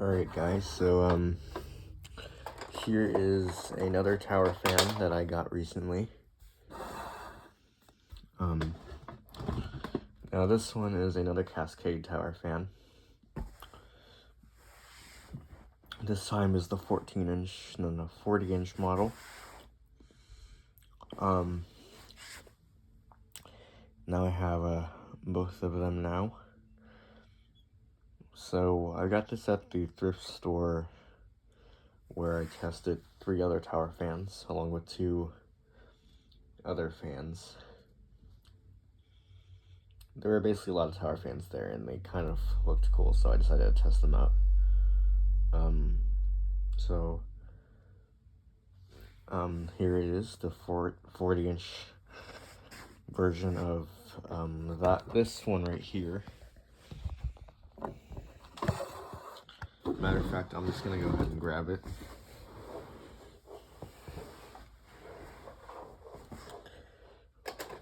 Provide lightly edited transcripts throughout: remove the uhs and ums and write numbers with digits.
Alright guys, so here is another tower fan that I got recently. Now this one is another Cascade tower fan. This time is the 40-inch model. Now I have both of them now. So I got this at the thrift store where I tested 3 other tower fans along with 2 other fans. There were basically a lot of tower fans there and they kind of looked cool, so I decided to test them out. Here it is, the 40-inch version of this one right here. Matter of fact, I'm just gonna go ahead and grab it.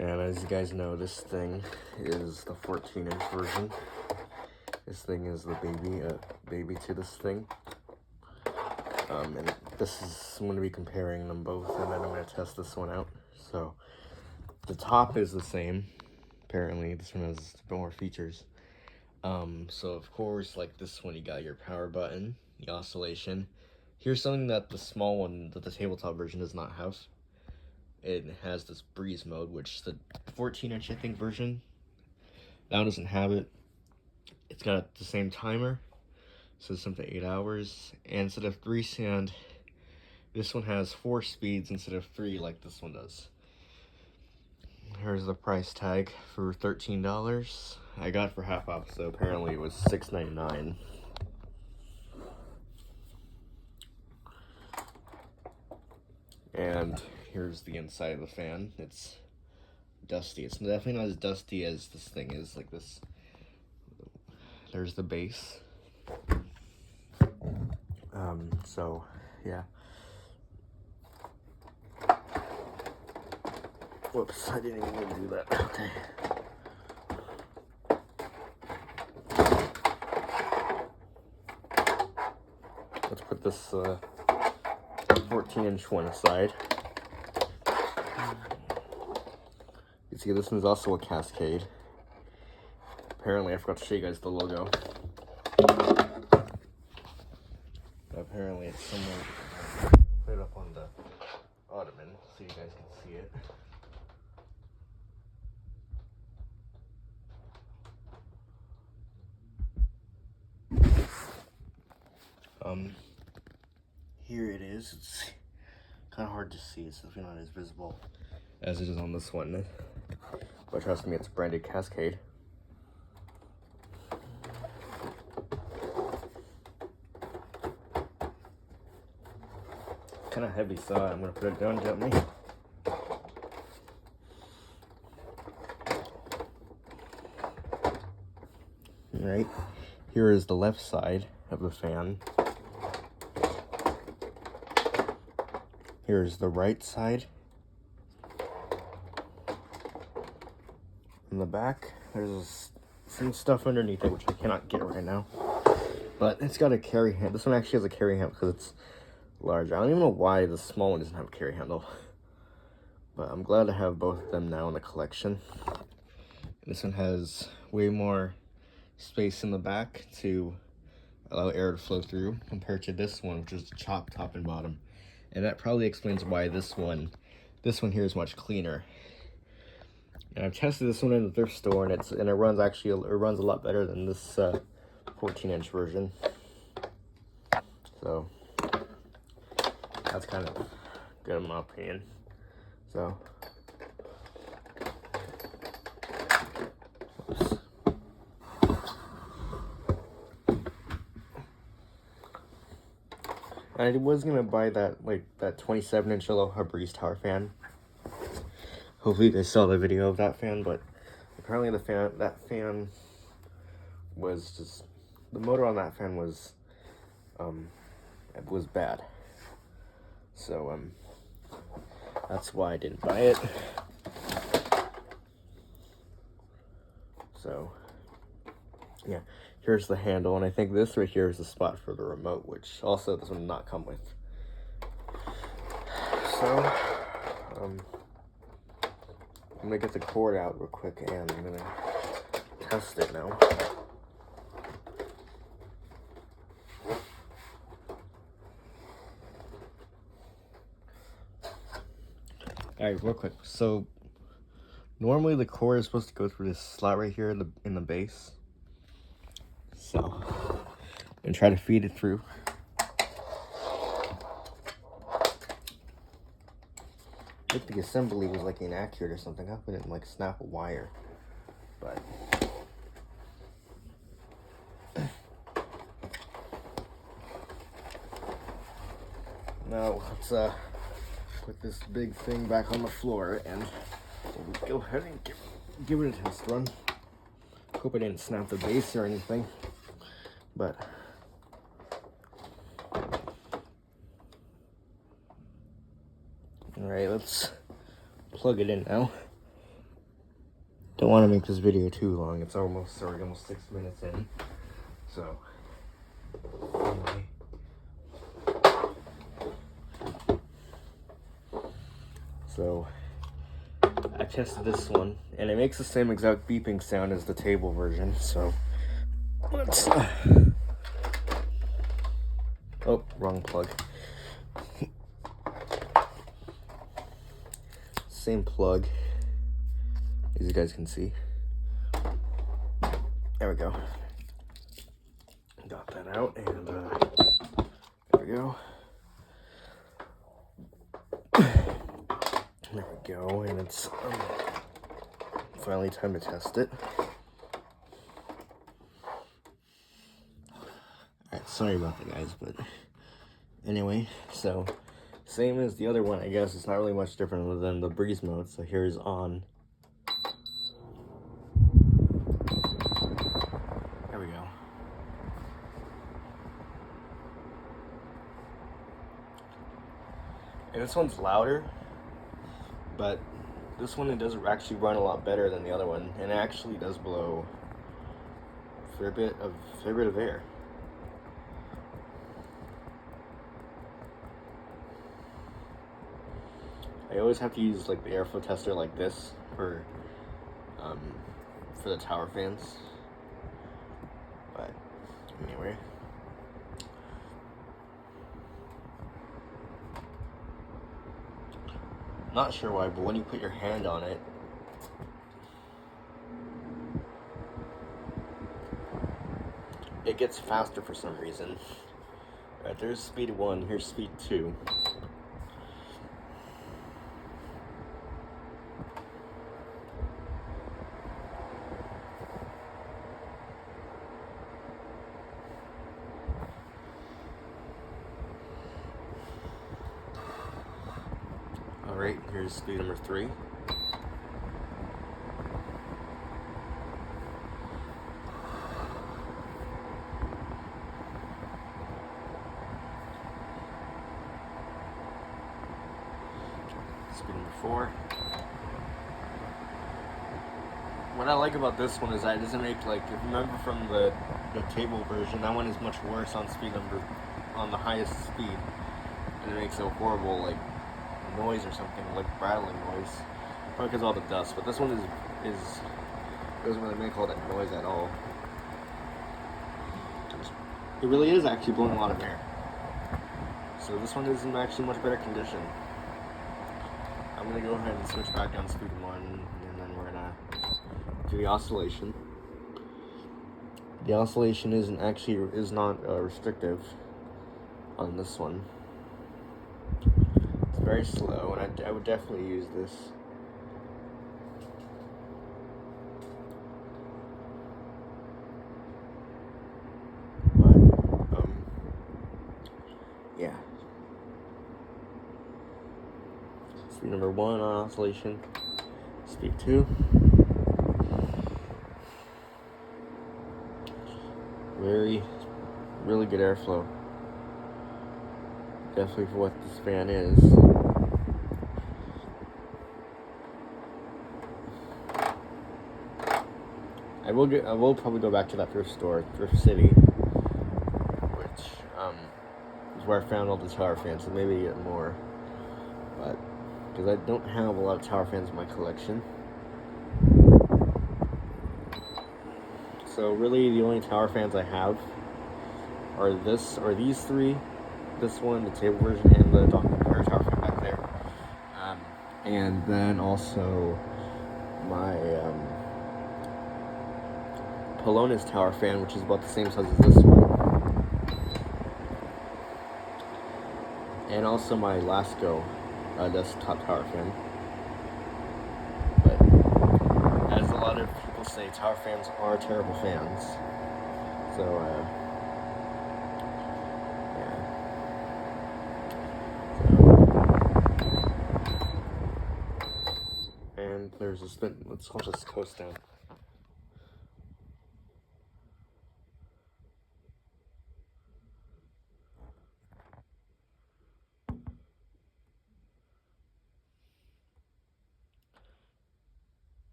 And as you guys know, this thing is the 14-inch version. This thing is the baby to this thing. And I'm going to be comparing them both, and then I'm going to test this one out. So, the top is the same. Apparently, this one has a bit more features. So of course, like this one, you got your power button, the oscillation. Here's something that the small one, that the tabletop version does not have. It has this breeze mode, which the 14-inch, I think, version, that one doesn't have it. It's got the same timer, so it's up to 8 hours. And instead of 3 sand, this one has 4 speeds instead of 3 like this one does. Here's the price tag for $13. I got it for half off, so apparently it was $6.99. And here's the inside of the fan. It's dusty. It's definitely not as dusty as this thing is. Like this. There's the base. So yeah. Whoops, I didn't even do that. Okay. Let's put this 14-inch one aside. You see, this one's also a Cascade. Apparently, I forgot to show you guys the logo. Apparently, it's somewhere. Put it up on the ottoman so you guys can see it. Here it is. It's kind of hard to see. It's definitely not as visible as it is on this one. But trust me, it's branded Cascade. Kind of heavy, so I'm going to put it down gently. Alright, here is the left side of the fan. Here's the right side. On the back, there's some stuff underneath it, which I cannot get right now. But it's got a carry handle. This one actually has a carry handle because it's large. I don't even know why the small one doesn't have a carry handle. But I'm glad to have both of them now in the collection. This one has way more space in the back to allow air to flow through compared to this one, which is chopped top and bottom. And that probably explains why this one here is much cleaner. And I've tested this one in the thrift store, and it runs a lot better than this 14-inch version. So that's kind of good in my opinion. So oops. I was gonna buy that 27-inch Aloha Breeze tower fan. Hopefully you guys saw the video of that fan, but apparently that fan was just, the motor on that fan was bad. So that's why I didn't buy it. So yeah, here's the handle, and I think this right here is the spot for the remote, which also this one did not come with. So, I'm gonna get the cord out real quick, and I'm gonna test it now. Alright, real quick. So, normally the cord is supposed to go through this slot right here in the base. So, and try to feed it through. I think the assembly was like inaccurate or something. How could it like snap a wire? But now let's put this big thing back on the floor and we'll go ahead and give it a test run. Hope I didn't snap the base or anything, but alright, let's plug it in now. Don't want to make this video too long. It's almost 6 minutes in. So anyway. So I tested this one, and it makes the same exact beeping sound as the table version. So let's. Oh, wrong plug. Same plug, as you guys can see. There we go. Got that out, and there we go. There we go, and it's finally time to test it. Alright, sorry about that, guys, but anyway, so same as the other one, I guess. It's not really much different than the breeze mode. So here's on. There we go. And this one's louder, but this one, it does actually run a lot better than the other one, and it actually does blow a fair bit of air. I always have to use like the airflow tester like this for the tower fans. But anyway. Not sure why, but when you put your hand on it, it gets faster for some reason. Alright, there's speed 1, here's speed 2. Alright, here's speed number 3. Speed number 4. What I like about this one is that it doesn't make, like, if you remember from the table version, that one is much worse on on the highest speed. And it makes a horrible, like, noise or something, like rattling noise, probably because of all the dust. But this one is doesn't really make all that noise at all. It really is actually blowing a lot of air. So this one is in actually much better condition. I'm gonna go ahead and switch back down to speed 1, and then we're gonna do the oscillation. The oscillation is not restrictive on this one. Very slow, and I would definitely use this. But yeah. Speed number 1 on oscillation. Speed 2. Really good airflow. Definitely for what this fan is. I will probably go back to that thrift store, Thrift City, which is where I found all the tower fans, so maybe get more. But because I don't have a lot of tower fans in my collection, so really the only tower fans I have are these three, this one, the table version, and the Dr. tower fan back there. And then also my Polonus tower fan, which is about the same size as this one. And also my Lasco desktop tower fan. But as a lot of people say, tower fans are terrible fans. So, yeah. So, and there's a spin. Let's just coast down.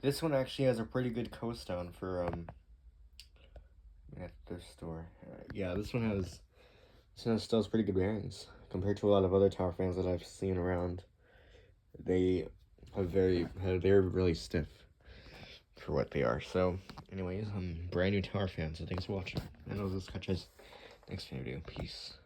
This one actually has a pretty good coast down for at the store. Yeah, this one still has pretty good bearings compared to a lot of other tower fans that I've seen around. They're really stiff for what they are. So, anyways, brand new tower fan. So thanks for watching. And I'll just catch you next video. Peace.